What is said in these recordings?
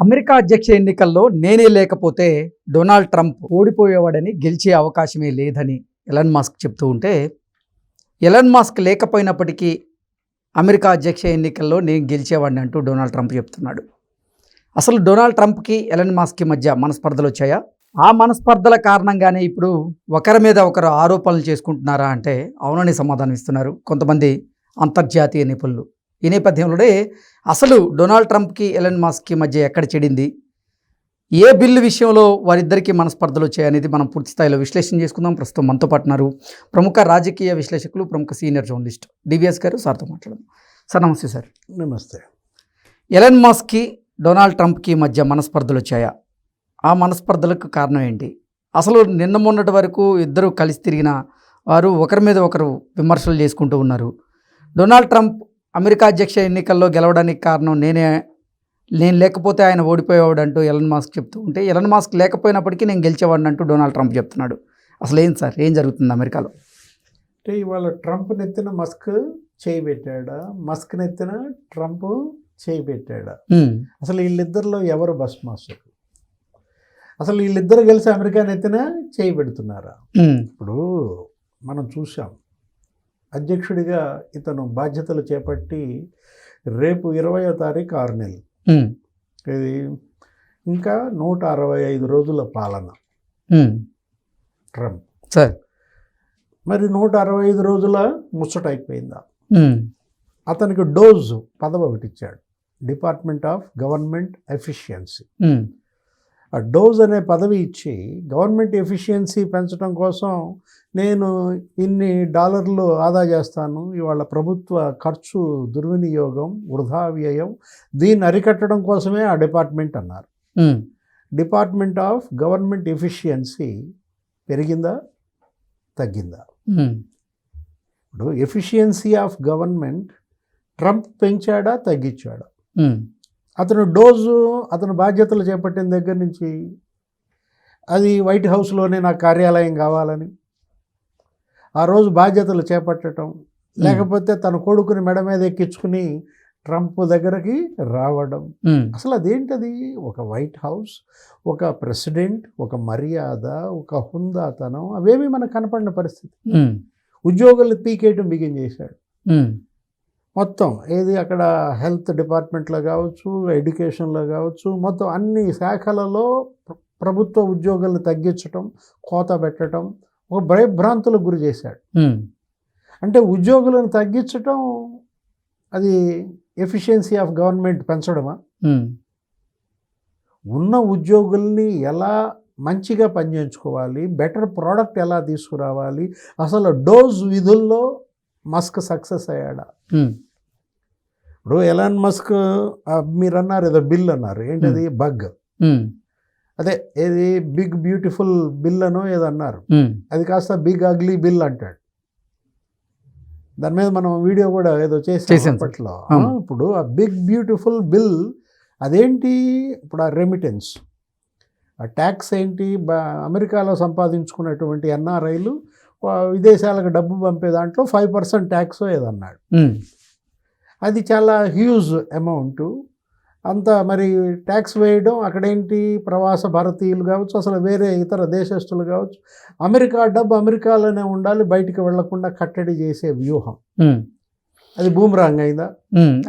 America అధ్యక్ష ఎన్నికల్లో నేనే లేకపోతే డొనాల్డ్ ట్రంప్ ఓడిపోయేవాడని, గెలిచే అవకాశమే లేదని ఎలన్ మస్క్ చెప్తూ ఉంటే, ఎలన్ మస్క్ లేకపోయినప్పటికీ అమెరికా అధ్యక్ష ఎన్నికల్లో నేను గెలిచేవాడిని అంటూ డొనాల్డ్ ట్రంప్ చెప్తున్నాడు. అసలు డొనాల్డ్ ట్రంప్కి ఎలన్ మస్క్కి మధ్య మనస్పర్ధలు వచ్చాయా? ఆ మనస్పర్ధల కారణంగానే ఇప్పుడు ఒకరి మీద ఒకరు ఆరోపణలు చేసుకుంటున్నారా అంటే అవునని సమాధానం ఇస్తున్నారు కొంతమంది అంతర్జాతీయ నిపుణులు. ఈ నేపథ్యంలోనే అసలు డొనాల్డ్ ట్రంప్కి ఎలన్ మస్క్కి మధ్య ఎక్కడ చెడింది, ఏ బిల్లు విషయంలో వారిద్దరికీ మనస్పర్ధలు వచ్చాయనేది మనం పూర్తి స్థాయిలో విశ్లేషణ చేసుకుందాం. ప్రస్తుతం మనతో పాటున్నారు ప్రముఖ రాజకీయ విశ్లేషకులు, ప్రముఖ సీనియర్ జర్నలిస్ట్ డివిఎస్ గారు. సార్తో మాట్లాడదాం. సార్ నమస్తే. సార్ నమస్తే. ఎలన్ మస్క్కి డొనాల్డ్ ట్రంప్కి మధ్య మనస్పర్ధలు వచ్చాయా? ఆ మనస్పర్ధలకు కారణం ఏంటి? అసలు నిన్న మొన్నటి వరకు ఇద్దరు కలిసి తిరిగిన వారు ఒకరి మీద ఒకరు విమర్శలు చేసుకుంటూ ఉన్నారు. డొనాల్డ్ ట్రంప్ అమెరికా అధ్యక్ష ఎన్నికల్లో గెలవడానికి కారణం నేను లేకపోతే ఆయన ఓడిపోయేవాడు అంటూ ఎలన్ మస్క్ చెప్తూ ఉంటే, ఎలన్ మస్క్ లేకపోయినప్పటికీ నేను గెలిచేవాడిని అంటూ డొనాల్డ్ ట్రంప్ చెప్తున్నాడు. అసలు ఏం సార్, ఏం జరుగుతుంది అమెరికాలో? అంటే ఇవాళ ట్రంప్ నెత్తిన మస్క్ చేయి పెట్టాడా, మస్క్ నెత్తిన ట్రంప్ చేయి పెట్టాడా? అసలు వీళ్ళిద్దరిలో ఎవరు బస్ మాస్టర్? అసలు వీళ్ళిద్దరు కలిసి అమెరికా నెత్తిన చేయి పెడుతున్నారా? ఇప్పుడు మనం చూసాం, అధ్యక్షుడిగా ఇతను బాధ్యతలు చేపట్టి రేపు 20వ తారీఖు 6 నెలలు, ఇది ఇంకా 165 రోజుల పాలన ట్రంప్. సార్ మరి 165 రోజుల ముచ్చట అయిపోయిందా? అతనికి డోజ్ పదవి ఒకటి ఇచ్చాడు, డిపార్ట్మెంట్ ఆఫ్ గవర్నమెంట్ ఎఫిషియన్సీ. ఆ డోజ్ అనే పదవి ఇచ్చి గవర్నమెంట్ ఎఫిషియన్సీ పెంచడం కోసం నేను ఇన్ని డాలర్లు ఆదా చేస్తాను, ఇవాళ ప్రభుత్వ ఖర్చు దుర్వినియోగం, వృధా వ్యయం, దీన్ని అరికట్టడం కోసమే ఆ డిపార్ట్మెంట్ అన్నారు. డిపార్ట్మెంట్ ఆఫ్ గవర్నమెంట్ ఎఫిషియన్సీ పెరిగిందా, తగ్గిందా? ఇప్పుడు ఎఫిషియన్సీ ఆఫ్ గవర్నమెంట్ ట్రంప్ పెంచాడా, తగ్గించాడా? అతను డోజు, అతను బాధ్యతలు చేపట్టిన దగ్గర నుంచి అది వైట్ హౌస్లోనే నాకు కార్యాలయం కావాలని ఆ రోజు బాధ్యతలు చేపట్టడం, లేకపోతే తన కొడుకుని మెడ మీద ఎక్కించుకుని ట్రంప్ దగ్గరికి రావడం, అసలు అదేంటది? ఒక వైట్ హౌస్, ఒక ప్రెసిడెంట్, ఒక మర్యాద, ఒక హుందాతనం, అవేమీ మనకు కనపడిన పరిస్థితి. ఉద్యోగులు పీకేయటం బిగిన్ చేశాడు మొత్తం. ఏది అక్కడ హెల్త్ డిపార్ట్మెంట్లో కావచ్చు, ఎడ్యుకేషన్లో కావచ్చు, మొత్తం అన్ని శాఖలలో ప్రభుత్వ ఉద్యోగులను తగ్గించటం, కోత పెట్టడం, ఒక భయభ్రాంతులకు గురి చేశాడు. అంటే ఉద్యోగులను తగ్గించటం అది ఎఫిషియన్సీ ఆఫ్ గవర్నమెంట్ పెంచడమా? ఉన్న ఉద్యోగుల్ని ఎలా మంచిగా పనిచేయించుకోవాలి, బెటర్ ప్రోడక్ట్ ఎలా తీసుకురావాలి, అసలు డోజ్ విధుల్లో మస్క్ సక్సెస్ అయ్యాడా? ఇప్పుడు ఎలాన్ మస్క్ మీరు అన్నారు ఏదో బిల్ అన్నారు, ఏంటది? బగ్, అదే ఏది బిగ్ బ్యూటిఫుల్ బిల్ అనో ఏదో అన్నారు, అది కాస్త బిగ్ అగ్లీ బిల్ అంటాడు. దాని మీద మనం వీడియో కూడా ఏదో చేసాం అప్పట్లో. ఇప్పుడు ఆ బిగ్ బ్యూటిఫుల్ బిల్ అదేంటి? ఇప్పుడు ఆ రెమిటెన్స్, ఆ ట్యాక్స్ ఏంటి? అమెరికాలో సంపాదించుకున్నటువంటి ఎన్ఆర్ఐలు విదేశాలకు డబ్బు పంపే దాంట్లో 5% ట్యాక్స్ ఏదన్నాడు. అది చాలా హ్యూజ్ అమౌంట్. అంత మరి ట్యాక్స్ వేయడం, అక్కడేంటి ప్రవాస భారతీయులు కావచ్చు, అసలు వేరే ఇతర దేశస్తులు కావచ్చు, అమెరికా డబ్బు అమెరికాలోనే ఉండాలి, బయటికి వెళ్లకుండా కట్టడి చేసే వ్యూహం, అది బూమరాంగ్ అయిందా?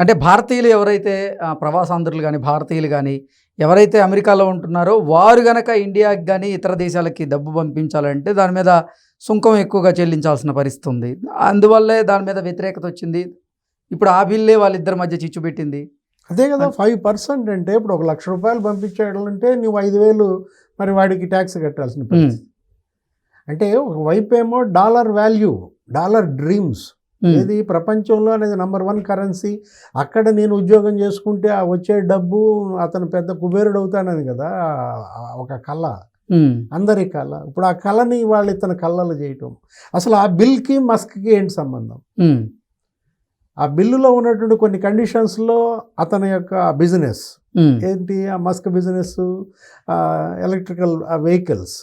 అంటే భారతీయులు ఎవరైతే ప్రవాసాంధ్రులు కానీ, భారతీయులు కానీ ఎవరైతే అమెరికాలో ఉంటున్నారో వారు గనక ఇండియాకి కానీ ఇతర దేశాలకి డబ్బు పంపించాలంటే దాని మీద సుంకం ఎక్కువగా చెల్లించాల్సిన పరిస్థితి ఉంది. అందువల్లే దాని మీద వ్యతిరేకత వచ్చింది. ఇప్పుడు ఆ బిల్లే వాళ్ళిద్దరి మధ్య చిచ్చు పెట్టింది. అదే కదా 5% అంటే ఇప్పుడు ₹1,00,000 పంపించాడంటే నువ్వు 5,000 మరి వాడికి ట్యాక్స్ కట్టాల్సిన పరిస్థితి. అంటే ఒకవైపు ఏమో డాలర్ వాల్యూ, డాలర్ డ్రీమ్స్, ఏది ప్రపంచంలో అనేది నంబర్ 1 కరెన్సీ, అక్కడ నేను ఉద్యోగం చేసుకుంటే ఆ వచ్చే డబ్బు అతను పెద్ద కుబేరుడు అవుతానని కదా ఒక కళ, అందరి కళ. ఇప్పుడు ఆ కళని వాళ్ళు ఇతను కళ్ళలు చేయటం, అసలు ఆ బిల్కి మస్క్కి ఏంటి సంబంధం? ఆ బిల్లులో ఉన్నటువంటి కొన్ని కండిషన్స్లో అతని యొక్క బిజినెస్ ఏంటి? ఆ మస్క్ బిజినెస్ ఎలక్ట్రికల్ వెహికల్స్,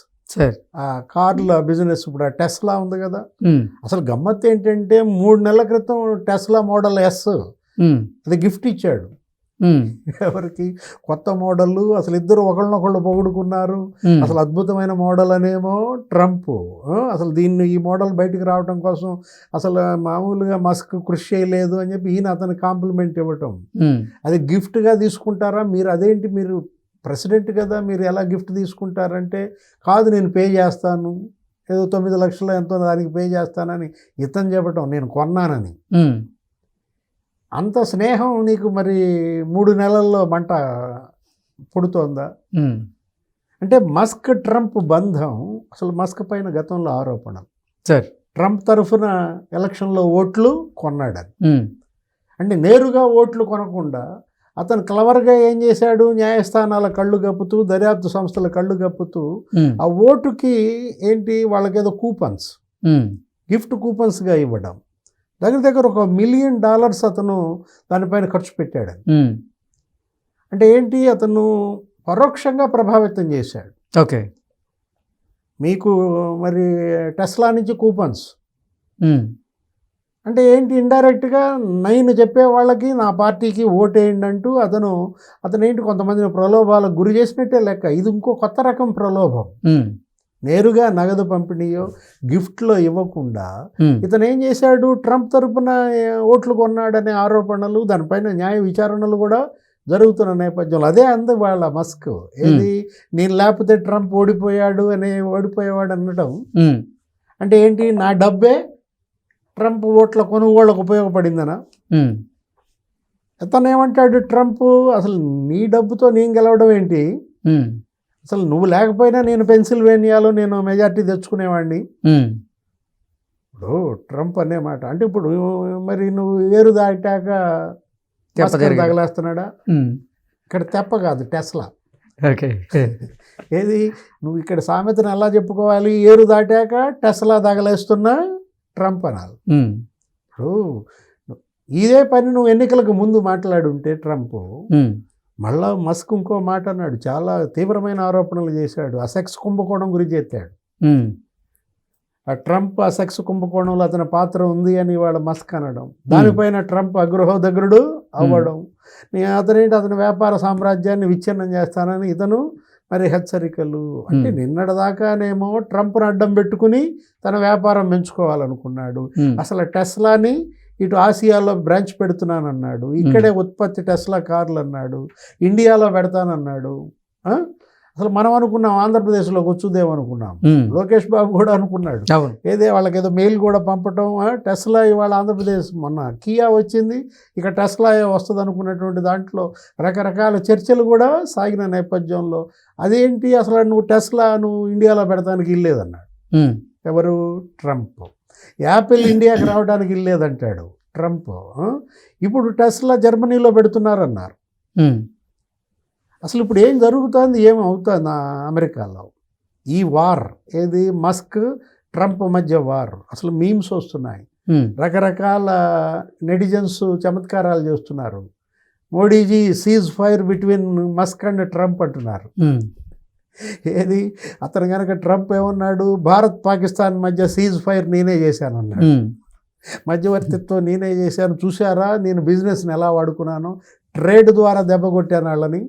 ఆ కార్ల బిజినెస్. ఇప్పుడు ఆ టెస్లా ఉంది కదా, అసలు గమ్మత్తు ఏంటంటే 3 నెలల క్రితం టెస్లా మోడల్ S అది గిఫ్ట్ ఇచ్చాడు ఎవరికి కొత్త మోడళ్ళు, అసలు ఇద్దరు ఒకళ్ళనొకళ్ళు పొగుడుకున్నారు. అసలు అద్భుతమైన మోడల్ అనేమో ట్రంప్. అసలు ఈ మోడల్ బయటికి రావడం కోసం అసలు మామూలుగా మస్క్ కృషి చేయలేదు అని చెప్పి ఈయన అతని కాంప్లిమెంట్ ఇవ్వటం. అది గిఫ్ట్గా తీసుకుంటారా మీరు? అదేంటి మీరు ప్రెసిడెంట్ కదా, మీరు ఎలా గిఫ్ట్ తీసుకుంటారంటే, కాదు నేను పే చేస్తాను, ఏదో 9 లక్షలు ఎంతో దానికి పే చేస్తానని ఇతను చెప్పటం, నేను కొన్నానని. అంత స్నేహం నీకు మరి 3 నెలల్లో మంట పుడుతోందా? అంటే మస్క్ ట్రంప్ బంధం, అసలు మస్క్ పైన గతంలో ఆరోపణలు, సార్ ట్రంప్ తరఫున ఎలక్షన్లో ఓట్లు కొన్నాడని. అంటే నేరుగా ఓట్లు కొనకుండా అతను క్లవర్గా ఏం చేశాడు, న్యాయస్థానాల కళ్ళు కప్పుతూ, దర్యాప్తు సంస్థల కళ్ళు కప్పుతూ ఆ ఓటుకి ఏంటి వాళ్ళకేదో కూపన్స్, గిఫ్ట్ కూపన్స్గా ఇవ్వడం, దగ్గర ఒక $1 మిలియన్ అతను దానిపైన ఖర్చు పెట్టాడు. అంటే ఏంటి, అతను పరోక్షంగా ప్రభావితం చేశాడు. ఓకే, మీకు మరి టెస్లా నుంచి కూపన్స్ అంటే ఏంటి, ఇండైరెక్ట్గా నేను చెప్పే వాళ్ళకి నా పార్టీకి ఓటేయండి అంటూ అతను ఏంటి కొంతమందిని ప్రలోభాలకు గురి చేసినట్టే లెక్క. ఇది ఇంకో కొత్త రకం ప్రలోభం. నేరుగా నగదు పంపిణీయో గిఫ్ట్లో ఇవ్వకుండా ఇతను ఏం చేశాడు, ట్రంప్ తరపున ఓట్లు కొన్నాడనే ఆరోపణలు, దానిపైన న్యాయ విచారణలు కూడా జరుగుతున్న నేపథ్యంలో అదే అంది వాళ్ళ మస్క్. ఏది, నేను లేకపోతే ట్రంప్ ఓడిపోయాడు అనడం. అంటే ఏంటి, నా డబ్బే ట్రంప్ ఓట్ల కొనుగోళ్ళకు ఉపయోగపడిందనా? అతను ఏమంటాడు ట్రంప్, అసలు నీ డబ్బుతో నేను గెలవడం ఏంటి, అసలు నువ్వు లేకపోయినా నేను పెన్సిల్వేనియాలో నేను మెజార్టీ తెచ్చుకునేవాడిని. ఇప్పుడు ట్రంప్ అనే మాట అంటే, ఇప్పుడు మరి నువ్వు ఏరు దాటాక తగలేస్తున్నాడా? ఇక్కడ తెప్ప కాదు, టెస్లా. ఓకే, ఏది, నువ్వు ఇక్కడ సామెతను ఎలా చెప్పుకోవాలి, ఏరు దాటాక టెస్లా తగలేస్తున్నా ట్రంప్ అనాలి. ఇప్పుడు ఇదే పని నువ్వు ఎన్నికలకు ముందు మాట్లాడుంటే ట్రంప్, మళ్ళా మస్క్ ఇంకో మాట అన్నాడు, చాలా తీవ్రమైన ఆరోపణలు చేశాడు, ఆ సెక్స్ కుంభకోణం గురించి ఎత్తాడు. ఆ ట్రంప్ ఆ సెక్స్ కుంభకోణంలో అతని పాత్ర ఉంది అని వాళ్ళ మస్క్ అనడం, దానిపైన ట్రంప్ అగ్రహోదగ్రుడు అవ్వడం, అతని వ్యాపార సామ్రాజ్యాన్ని విచ్ఛిన్నం చేస్తానని ఇతను మరి హెచ్చరికలు. అంటే నిన్నటిదాకానేమో ట్రంప్ను అడ్డం పెట్టుకుని తన వ్యాపారం పెంచుకోవాలనుకున్నాడు. అసలు టెస్లాని ఇటు ఆసియాలో బ్రాంచ్ పెడుతున్నానన్నాడు, ఇక్కడే ఉత్పత్తి టెస్లా కార్లు అన్నాడు, ఇండియాలో పెడతానన్నాడు. అసలు మనం అనుకున్నాం ఆంధ్రప్రదేశ్లోకి వచ్చుదేమనుకున్నాం, లోకేష్ బాబు కూడా అనుకున్నాడు. ఏదే వాళ్ళకేదో మెయిల్ కూడా పంపటం, టెస్లా ఇవాళ ఆంధ్రప్రదేశ్, మొన్న కియా వచ్చింది, ఇక టెస్లా వస్తుంది అనుకున్నటువంటి దాంట్లో రకరకాల చర్చలు కూడా సాగిన నేపథ్యంలో అదేంటి, అసలు నువ్వు ఇండియాలో పెడతానికి ఇల్లేదన్నాడు. ఎవరు, ట్రంప్. యాపిల్ ఇండియాకి రావడానికి ఇల్లేదంటాడు ట్రంప్. ఇప్పుడు టెస్లా జర్మనీలో పెడుతున్నారన్నారు. అసలు ఇప్పుడు ఏం జరుగుతుంది, ఏమవుతుంది అమెరికాలో? ఈ వార్ ఏది, మస్క్ ట్రంప్ మధ్య వార్. అసలు మీమ్స్ వస్తున్నాయి, రకరకాల నెటిజన్స్ చమత్కారాలు చేస్తున్నారు. Modiji cease fire between Musk and Trump అంటున్నారు. ఏది, అతను కనుక ట్రంప్ ఏమన్నాడు, భారత్ పాకిస్తాన్ మధ్య సీజ్ ఫైర్ నేనే చేశాను అన్నాడు, మధ్యవర్తిత్వం నేనే చేశాను, చూసారా నేను బిజినెస్ని ఎలా వాడుకున్నాను, ట్రేడ్ ద్వారా దెబ్బ కొట్టాను వాళ్ళని,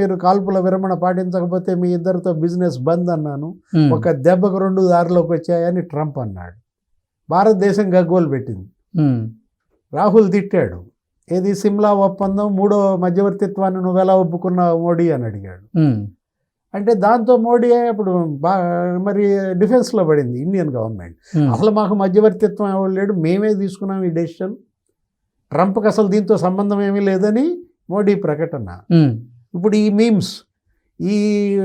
మీరు కాల్పుల విరమణ పాటించకపోతే మీ ఇద్దరితో బిజినెస్ బంద్ అన్నాను, ఒక దెబ్బకు 2 దారిలోకి వచ్చాయని ట్రంప్ అన్నాడు. భారతదేశం గగ్గోలు పెట్టింది. రాహుల్ తిట్టాడు, ఏది, సిమ్లా ఒప్పందం 3వ మధ్యవర్తిత్వాన్ని నువ్వెలా ఒప్పుకున్నావు మోడీ అని అడిగాడు. అంటే దాంతో మోడీ అప్పుడు మరి డిఫెన్స్లో పడింది ఇండియన్ గవర్నమెంట్. అసలు మాకు మధ్యవర్తిత్వం ఎవరు లేడు, మేమే తీసుకున్నాం ఈ డెసిషన్, ట్రంప్కి అసలు దీంతో సంబంధం ఏమీ లేదని మోడీ ప్రకటన. ఇప్పుడు ఈ మీమ్స్, ఈ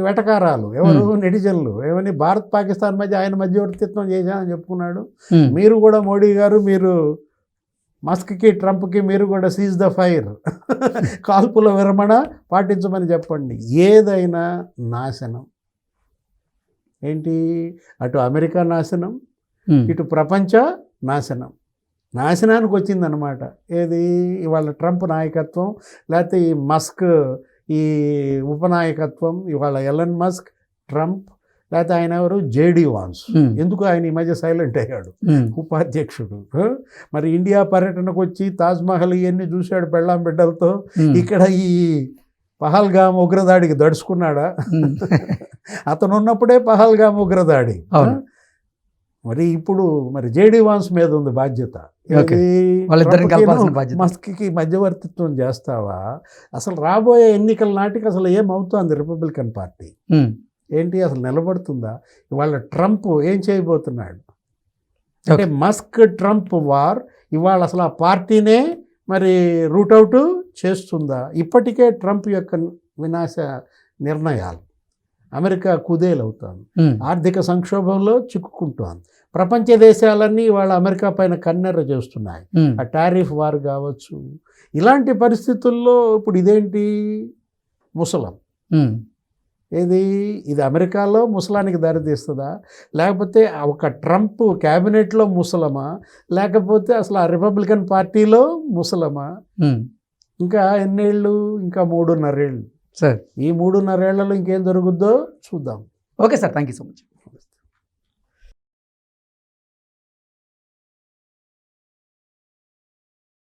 వెటకారాలు, ఎవరు నెటిజన్లు ఏమని, భారత్ పాకిస్తాన్ మధ్య ఆయన మధ్యవర్తిత్వం చేశానని చెప్పుకున్నాడు. మీరు కూడా మోడీ గారు, మీరు మస్క్కి ట్రంప్కి మీరు కూడా సీజ్ ద ఫైర్, కాల్పుల విరమణ పాటించమని చెప్పండి. ఏదైనా నాశనం ఏంటి, అటు అమెరికా నాశనం, ఇటు ప్రపంచ నాశనానికి వచ్చిందనమాట. ఏది, ఇవాళ ట్రంప్ నాయకత్వం, లేకపోతే ఈ మస్క్ ఈ ఉపనాయకత్వం, ఇవాళ ఎలన్ మస్క్, ట్రంప్, లేకపోతే ఆయన ఎవరు జేడి వాన్స్. ఉమ్, ఎందుకు ఆయన ఈ మధ్య సైలెంట్ అయ్యాడు, ఉమ్, ఉపాధ్యక్షుడు. మరి ఇండియా పర్యటనకు వచ్చి తాజ్మహల్ ఇవన్నీ చూశాడు పెళ్ళాం బిడ్డలతో. ఉమ్, ఇక్కడ ఈ పహల్గామ్ ఉగ్రదాడికి దడుచుకున్నాడా? ఉమ్. అతను ఉన్నప్పుడే పహల్గామ్ ఉగ్రదాడి. అవును. మరి ఇప్పుడు మరి జేడి వాన్స్ మీద ఉంది బాధ్యత. ఓకే. ఏది? వాళ్ళిద్దరిని ట్రంప్కిను కలపాల్సిన బాధ్యత. మస్క్కి మధ్యవర్తిత్వం చేస్తావా? అసలు రాబోయే ఎన్నికల నాటికి అసలు ఏమవుతుంది రిపబ్లికన్ పార్టీ? ఉమ్, ఏంటి అసలు నిలబడుతుందా? ఇవాళ ట్రంప్ ఏం చేయబోతున్నాడు అంటే మస్క్ ట్రంప్ వార్ ఇవాళ అసలు ఆ పార్టీనే మరి రూట్అవుట్ చేస్తుందా? ఇప్పటికే ట్రంప్ యొక్క వినాశ నిర్ణయాలు అమెరికా కుదేలవుతుంది, ఉమ్, ఆర్థిక సంక్షోభంలో చిక్కుకుంటోంది. ప్రపంచ దేశాలన్నీ ఇవాళ అమెరికా పైన కన్నెర్ర చేస్తున్నాయి, ఉమ్, ఆ టారిఫ్ వార్ కావచ్చు. ఇలాంటి పరిస్థితుల్లో ఇప్పుడు ఇదేంటి ముసలం? ఉమ్. ఇది అమెరికాలో ముసలానికి దారితీస్తుందా? లేకపోతే ఒక ట్రంప్ క్యాబినెట్లో ముసలమా? లేకపోతే అసలు ఆ రిపబ్లికన్ పార్టీలో ముసలమా? ఉమ్. ఇంకా ఎన్నేళ్ళు? ఇంకా 3.5 ఏళ్ళు. సార్, ఈ 3.5 ఏళ్లలో ఇంకేం జరుగుద్దో చూద్దాం. Okay sir, thank you so much.